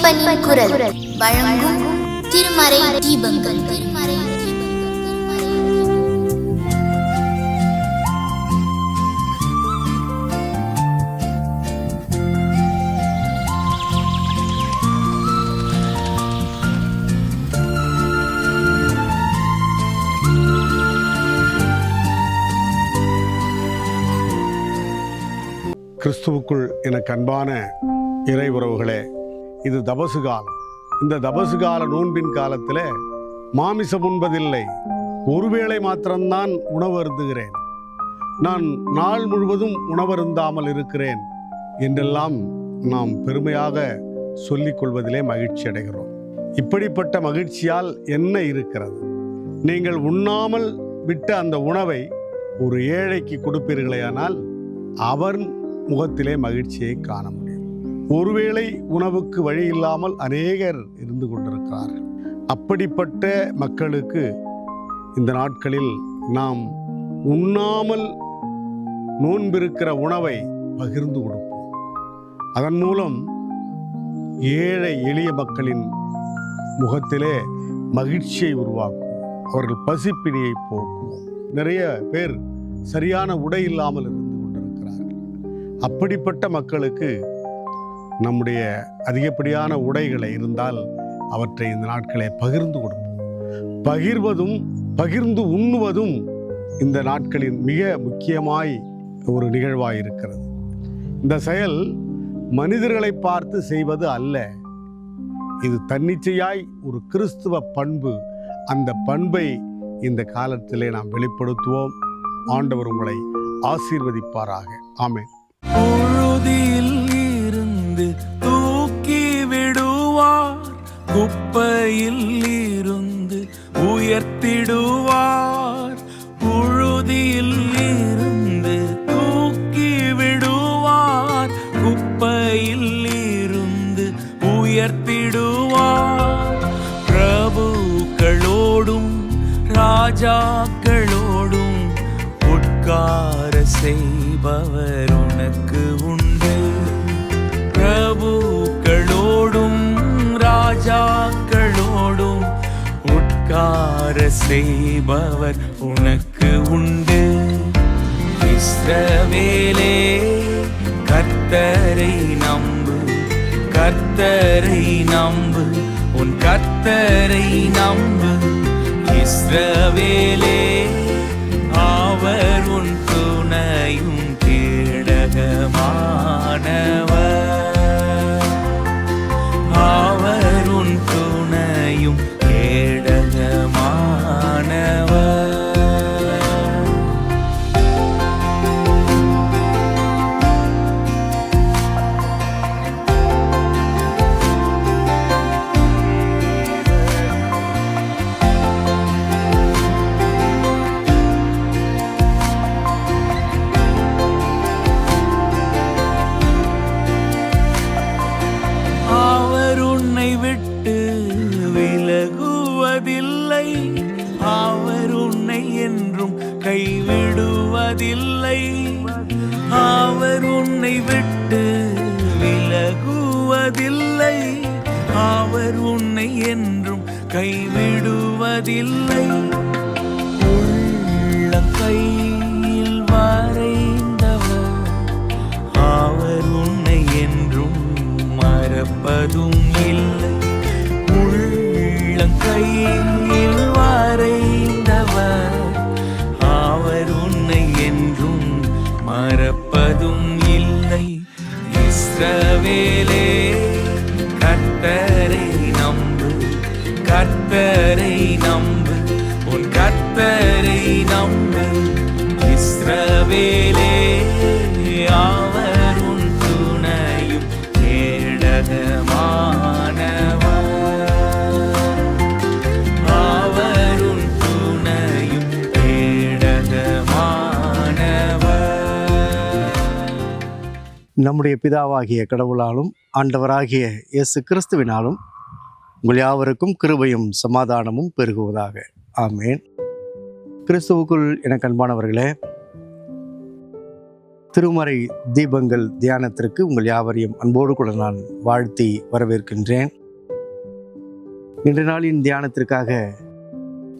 மெய்ப்பனின் குரல் வழங்கும் திருமறை தீபங்கள். கிறிஸ்துவுக்குள் எனக்கு அன்பான இறை உறவுகளே, இது தபசு காலம். இந்த தபசு கால நோன்பின் காலத்தில் மாமிசம் உண்பதில்லை, ஒருவேளை மாத்திரம்தான் உணவு அருந்துகிறேன், நான் நாள் முழுவதும் உணவருந்தாமல் இருக்கிறேன் என்றெல்லாம் நாம் பெருமையாக சொல்லிக் கொள்வதிலே மகிழ்ச்சி அடைகிறோம். இப்படிப்பட்ட மகிழ்ச்சியால் என்ன இருக்கிறது? நீங்கள் உண்ணாமல் விட்ட அந்த உணவை ஒரு ஏழைக்கு கொடுப்பீர்களேயானால் அவர் முகத்திலே மகிழ்ச்சியை காண முடியும். ஒருவேளை உணவுக்கு வழி இல்லாமல் அநேகர் இருந்து கொண்டிருக்கிறார்கள். அப்படிப்பட்ட மக்களுக்கு இந்த நாட்களில் நாம் உண்ணாமல் நோன்பிருக்கிற உணவை பகிர்ந்து கொடுப்போம். அதன் மூலம் ஏழை எளிய மக்களின் முகத்திலே மகிழ்ச்சியை உருவாக்கும், அவர்கள் பசிப்பினியை போக்குவோம். நிறைய பேர் சரியான உடை இல்லாமல் இருந்து கொண்டிருக்கிறார்கள். அப்படிப்பட்ட மக்களுக்கு நம்முடைய அதிகப்படியான உடைகளை இருந்தால் அவற்றை இந்த நாட்களை பகிர்ந்து கொடுப்போம். பகிர்வதும் பகிர்ந்து உண்ணுவதும் இந்த நாட்களின் மிக முக்கியமாய் ஒரு நிகழ்வாய் இருக்கிறது. இந்த செயல் மனிதர்களை பார்த்து செய்வது அல்ல, இது தன்னிச்சையாய் ஒரு கிறிஸ்துவ பண்பு. அந்த பண்பை இந்த காலத்திலே நாம் வெளிப்படுத்துவோம். ஆண்டவர் உங்களை ஆசீர்வதிப்பாராக. ஆமென். தூக்கி விடுவார், குப்பையில் இருந்து உயர்த்திடுவார். புழுதியில் இருந்து தூக்கி விடுவார், குப்பையில் இருந்து உயர்த்திடுவார். பிரபுக்களோடும் ராஜாக்களோடும் உட்கார செய்பவர் உனக்கு உண்டு. பிரபுக்களோடும் ராஜாக்களோடும் உட்கார செய்பவர் உனக்கு உண்டு. இஸ்ரவேலே, கர்த்தரை நம்பு, கர்த்தரை நம்பு, உன் கர்த்தரை நம்பு. இஸ்ரவேலே, அவர் உன் துணையும் கேடகமானவர். அவர் உன் துணையும் கேடகமானவர். அவர் உன்னை என்றும் கைவிடுவதில்லை. அவர் உன்னை விட்டு விலகுவதில்லை. அவர் உன்னை என்றும் கைவிடுவதில்லை. உள்ளங்கையில் வரைந்தவர், அவர் உன்னை என்றும் மறப்பதும் இல்லை. உள்ளங்கையில் வரைந்தவர், அவர் உன்னை என்றும் மறப்பதும் இல்லை. இஸ்ரவேலே, கர்த்தரை நம்பு, கர்த்தரை நம்பு, உன் கர்த்தரை நம்பு. இஸ்ரவேலே, அவர் உன் துணையும் கேடகமானவர். நம்முடைய பிதாவாகிய கடவுளாலும் ஆண்டவராகிய இயேசு கிறிஸ்துவினாலும் உங்கள் யாவருக்கும் கிருபையும் சமாதானமும் பெருகுவதாக. ஆமேன். கிறிஸ்துவுக்குள் எனக்கு அன்பானவர்களே, திருமறை தீபங்கள் தியானத்திற்கு உங்கள் யாவரையும் அன்போடு கூட நான் வாழ்த்தி வரவேற்கின்றேன். இன்று நாளின் தியானத்திற்காக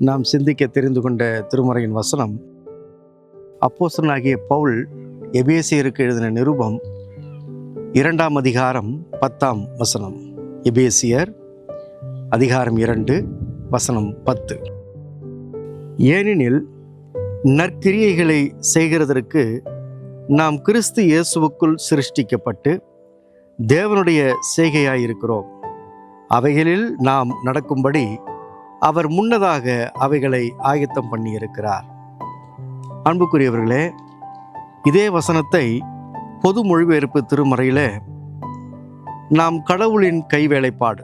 நாம் சிந்திக்க தெரிந்து கொண்ட திருமறையின் வசனம் அப்போஸ்தலனாகிய பவுல் எபேசியருக்கு எழுதின நிருபம் 2 அதிகாரம் 10 வசனம். எபேசியர் அதிகாரம் 2 வசனம் 10. ஏனெனில் நற்கிரியைகளை செய்கிறதற்கு நாம் கிறிஸ்து இயேசுவுக்குள் சிருஷ்டிக்கப்பட்டு தேவனுடைய செய்கையாயிருக்கிறோம். அவைகளில் நாம் நடக்கும்படி அவர் முன்னதாக அவைகளை ஆயத்தம் பண்ணியிருக்கிறார். அன்புக்குரியவர்களே, இதே வசனத்தை பொது மொழிபெயர்ப்பு திருமறையில் நாம் கடவுளின் கைவேலைப்பாடு,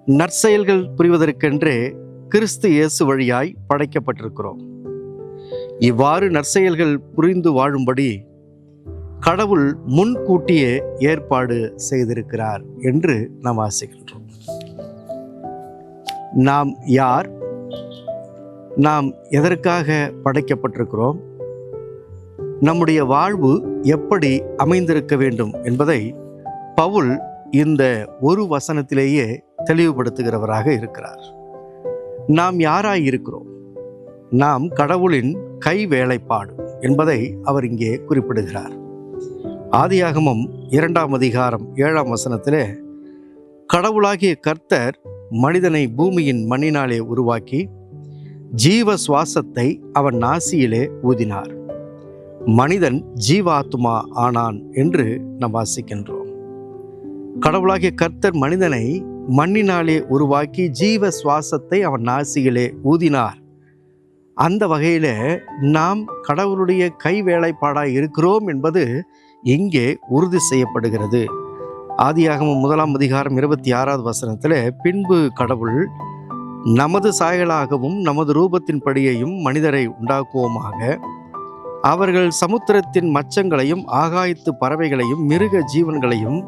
நற்செயல்கள் புரிவதற்கென்றே கிறிஸ்து இயேசு வழியாய் படைக்கப்பட்டிருக்கிறோம். இவ்வாறு நற்செயல்கள் புரிந்து வாழும்படி கடவுள் முன்கூட்டியே ஏற்பாடு செய்திருக்கிறார் என்று நாம் வாசிக்கின்றோம். நாம் யார்? நாம் எதற்காக படைக்கப்பட்டிருக்கிறோம்? நம்முடைய வாழ்வு எப்படி அமைந்திருக்க வேண்டும் என்பதை பவுல் இந்த ஒரு வசனத்திலேயே தெளிவுபடுத்துகிறவராக இருக்கிறார். நாம் யாராய் இருக்கிறோம்? நாம் கடவுளின் கை வேலைப்பாடு என்பதை அவர் இங்கே குறிப்பிடுகிறார். ஆதியாகமம் 2 அதிகாரம் 7 வசனத்திலே கடவுளாகிய கர்த்தர் மனிதனை பூமியின் மண்ணினாலே உருவாக்கி ஜீவ சுவாசத்தை அவன் நாசியிலே ஊதினார், மனிதன் ஜீவாத்மா ஆனான் என்று நாம் வாசிக்கின்றோம். கடவுளாகிய கர்த்தர் மனிதனை மண்ணினாலே உருவாக்கி ஜீவ சுவாசத்தை அவன் நாசியிலே ஊதினார். அந்த வகையில் நாம் கடவுளுடைய கை வேலைப்பாடாய் இருக்கிறோம் என்பது இங்கே உறுதி செய்யப்படுகிறது. ஆதியாகமம் 1 அதிகாரம் 26 வசனத்தில், பின்பு கடவுள் நமது சாயலாகவும் நமது ரூபத்தின் படியையும் மனிதரை உண்டாக்குவோமாக, அவர்கள் சமுத்திரத்தின் மச்சங்களையும் ஆகாயத்து பறவைகளையும் மிருக ஜீவன்களையும்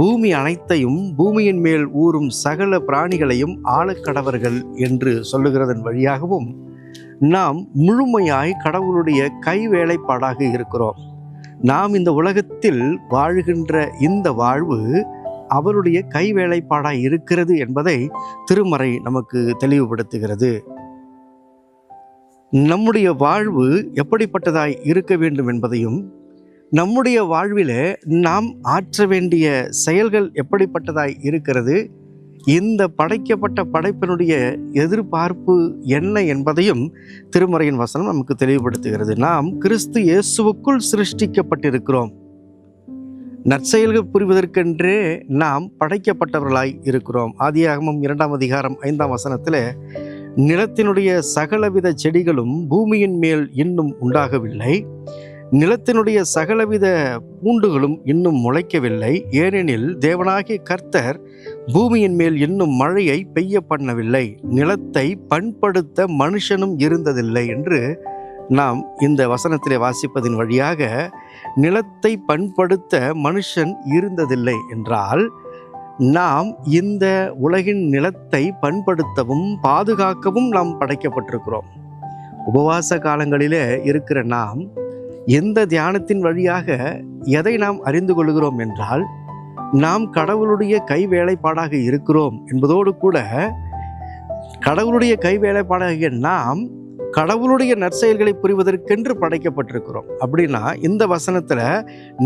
பூமி அனைத்தையும் பூமியின் மேல் ஊறும் சகல பிராணிகளையும் ஆளக்கடவர்கள் என்று சொல்லுகிறதன் வழியாகவும் நாம் முழுமையாய் கடவுளுடைய கை வேலைப்பாடாக இருக்கிறோம். நாம் இந்த உலகத்தில் வாழ்கின்ற இந்த வாழ்வு அவருடைய கை வேலைப்பாடாய் இருக்கிறது என்பதை திருமறை நமக்கு தெளிவுபடுத்துகிறது. நம்முடைய வாழ்வு எப்படிப்பட்டதாய் இருக்க வேண்டும் என்பதையும், நம்முடைய வாழ்வில் நாம் ஆற்ற வேண்டிய செயல்கள் எப்படிப்பட்டதாய் இருக்கிறது, இந்த படைக்கப்பட்ட படைப்பினுடைய எதிர்பார்ப்பு என்ன என்பதையும் திருமறையின் வசனம் நமக்கு தெளிவுபடுத்துகிறது. நாம் கிறிஸ்து இயேசுவுக்குள் சிருஷ்டிக்கப்பட்டிருக்கிறோம். நற்செயல்கள் புரிவதற்கென்றே நாம் படைக்கப்பட்டவர்களாய் இருக்கிறோம். ஆதியாகமம் 2 அதிகாரம் 5 வசனத்தில், நிலத்தினுடைய சகலவித செடிகளும் பூமியின் மேல் இன்னும் உண்டாகவில்லை, நிலத்தினுடைய சகலவித பூண்டுகளும் இன்னும் முளைக்கவில்லை, ஏனெனில் தேவனாகிய கர்த்தர் பூமியின் மேல் இன்னும் மழையை பெய்ய பண்ணவில்லை, நிலத்தை பண்படுத்த மனுஷனும் இருந்ததில்லை என்று நாம் இந்த வசனத்திலே வாசிப்பதின் வழியாக நிலத்தை பண்படுத்த மனுஷன் இருந்ததில்லை என்றால், நாம் இந்த உலகின் நிலத்தை பண்படுத்தவும் பாதுகாக்கவும் நாம் படைக்கப்பட்டிருக்கிறோம். உபவாச காலங்களிலே இருக்கிற நாம் இந்த தியானத்தின் வழியாக எதை நாம் அறிந்து கொள்கிறோம் என்றால், நாம் கடவுளுடைய கை வேலைப்பாடாக இருக்கிறோம் என்பதோடு கூட கடவுளுடைய கை வேலைப்பாடாகிய நாம் கடவுளுடைய நற்செயல்களை புரிவதற்கென்று படைக்கப்பட்டிருக்கிறோம். அப்படின்னா இந்த வசனத்தில்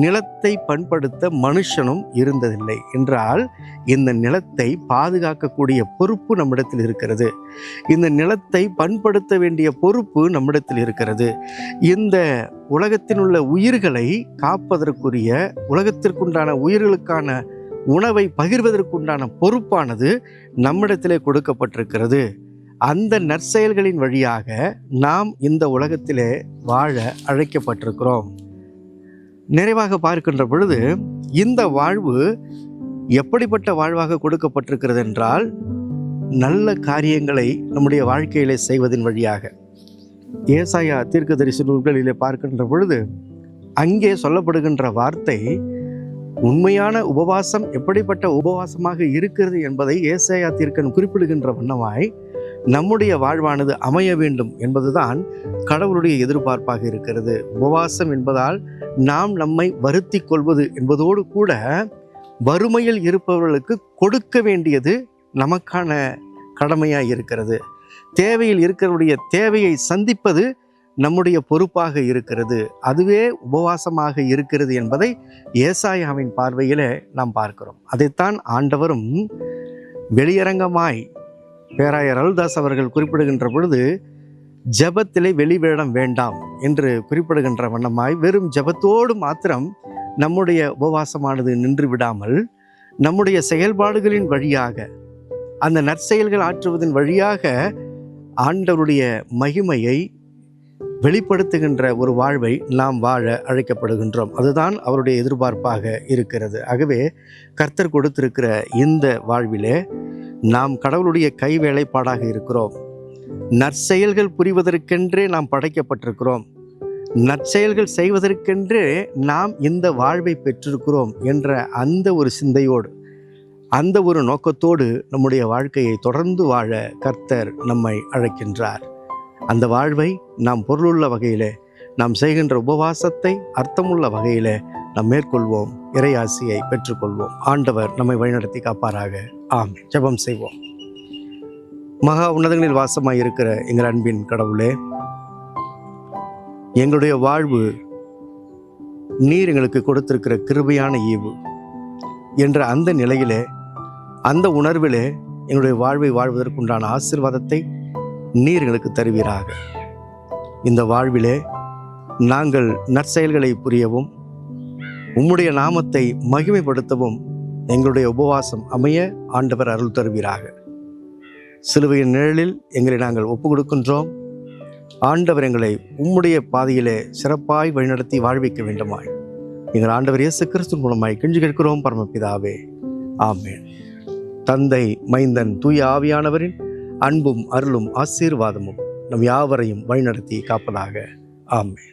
நிலத்தை பண்படுத்த மனுஷனும் இருந்ததில்லை என்றால், இந்த நிலத்தை பாதுகாக்கக்கூடிய பொறுப்பு நம்மிடத்தில் இருக்கிறது. இந்த நிலத்தை பண்படுத்த வேண்டிய பொறுப்பு நம்மிடத்தில் இருக்கிறது. இந்த உலகத்தில் உள்ள உயிர்களை காப்பதற்குரிய, உலகத்திற்குண்டான உயிர்களுக்கான உணவை பகிர்வதற்குண்டான பொறுப்பானது நம்மிடத்திலே கொடுக்கப்பட்டிருக்கிறது. அந்த நற்செயல்களின் வழியாக நாம் இந்த உலகத்திலே வாழ அழைக்கப்பட்டிருக்கிறோம். நிறைவாக பார்க்கின்ற பொழுது இந்த வாழ்வு எப்படிப்பட்ட வாழ்வாக கொடுக்கப்பட்டிருக்கிறது என்றால், நல்ல காரியங்களை நம்முடைய வாழ்க்கையிலே செய்வதன் வழியாக. ஏசாயா தீர்க்கதரிசி நூல்களிலே பார்க்கின்ற பொழுது அங்கே சொல்லப்படுகின்ற வார்த்தை, உண்மையான உபவாசம் எப்படிப்பட்ட உபவாசமாக இருக்கிறது என்பதை ஏசாயா தீர்க்கன் குறிப்பிடுகின்ற வண்ணமாய் நம்முடைய வாழ்வானது அமைய வேண்டும் என்பதுதான் கடவுளுடைய எதிர்பார்ப்பாக இருக்கிறது. உபவாசம் என்பதால் நாம் நம்மை வருத்தி கொள்வது என்பதோடு கூட வறுமையில் இருப்பவர்களுக்கு கொடுக்க வேண்டியது நமக்கான கடமையாக இருக்கிறது. தேவையில் இருக்கிறவருடைய தேவையை சந்திப்பது நம்முடைய பொறுப்பாக இருக்கிறது. அதுவே உபவாசமாக இருக்கிறது என்பதை ஏசாயாவின் பார்வையில் நாம் பார்க்கிறோம். அதைத்தான் ஆண்டவரும் வெளியரங்கமாய் பேராயர் அருள்தாஸ் அவர்கள் குறிப்பிடுகின்ற பொழுது, ஜெபத்திலே வெளிவேடம் வேண்டாம் என்று குறிப்பிடுகின்ற வண்ணமாய் வெறும் ஜெபத்தோடு மாத்திரம் நம்முடைய உபவாசமானது நின்று விடாமல், நம்முடைய செயல்பாடுகளின் வழியாக, அந்த நற்செயல்கள் ஆற்றுவதன் வழியாக ஆண்டவருடைய மகிமையை வெளிப்படுத்துகின்ற ஒரு வாழ்வை நாம் வாழ அழைக்கப்படுகின்றோம். அதுதான் அவருடைய எதிர்பார்ப்பாக இருக்கிறது. ஆகவே கர்த்தர் கொடுத்திருக்கிற இந்த வாழ்விலே நாம் கடவுளுடைய கை வேலைப்பாடாக இருக்கிறோம். நற்செயல்கள் புரிவதற்கென்றே நாம் படைக்கப்பட்டிருக்கிறோம். நற்செயல்கள் செய்வதற்கென்றே நாம் இந்த வாழ்வை பெற்றிருக்கிறோம் என்ற அந்த ஒரு சிந்தையோடு, அந்த ஒரு நோக்கத்தோடு நம்முடைய வாழ்க்கையை தொடர்ந்து வாழ கர்த்தர் நம்மை அழைக்கின்றார். அந்த வாழ்வை நாம் பொருளுள்ள வகையிலே, நாம் செய்கின்ற உபவாசத்தை அர்த்தமுள்ள வகையிலே நாம் மேற்கொள்வோம். இறையாசியை பெற்றுக்கொள்வோம். ஆண்டவர் நம்மை வழிநடத்தி காப்பாராக. ஆமென். ஜெபம் செய்வோம். மகா உன்னதங்களில் வாசமாய் இருக்கிற எங்கள் அன்பின் கடவுளே, எங்களுடைய வாழ்வு நீர் எங்களுக்கு கொடுத்திருக்கிற கிருபையான ஈவு என்ற அந்த நிலையிலே, அந்த உணர்விலே எங்களுடைய வாழ்வை வாழ்வதற்குண்டான ஆசீர்வாதத்தை நீர் எங்களுக்கு தருவீராக. இந்த வாழ்விலே நாங்கள் நற்செயல்களை புரியவும் உம்முடைய நாமத்தை மகிமைப்படுத்தவும் எங்களுடைய உபவாசம் அமைய ஆண்டவர் அருள் தருவீராக. சிலுவையின் நிழலில் எங்களை நாங்கள் ஒப்பு கொடுக்கின்றோம். ஆண்டவர் எங்களை உம்முடைய பாதையிலே சிறப்பாய் வழிநடத்தி வாழ்விக்க வேண்டுமாய் எங்கள் ஆண்டவர் இயேசு கிறிஸ்து மூலமாய் கெஞ்சி கேட்கிறோம் பரமபிதாவே. ஆமென். தந்தை, மைந்தன், தூய ஆவியானவரின் அன்பும் அருளும் ஆசீர்வாதமும் நம் யாவரையும் வழிநடத்தி காப்பதாக. ஆமென்.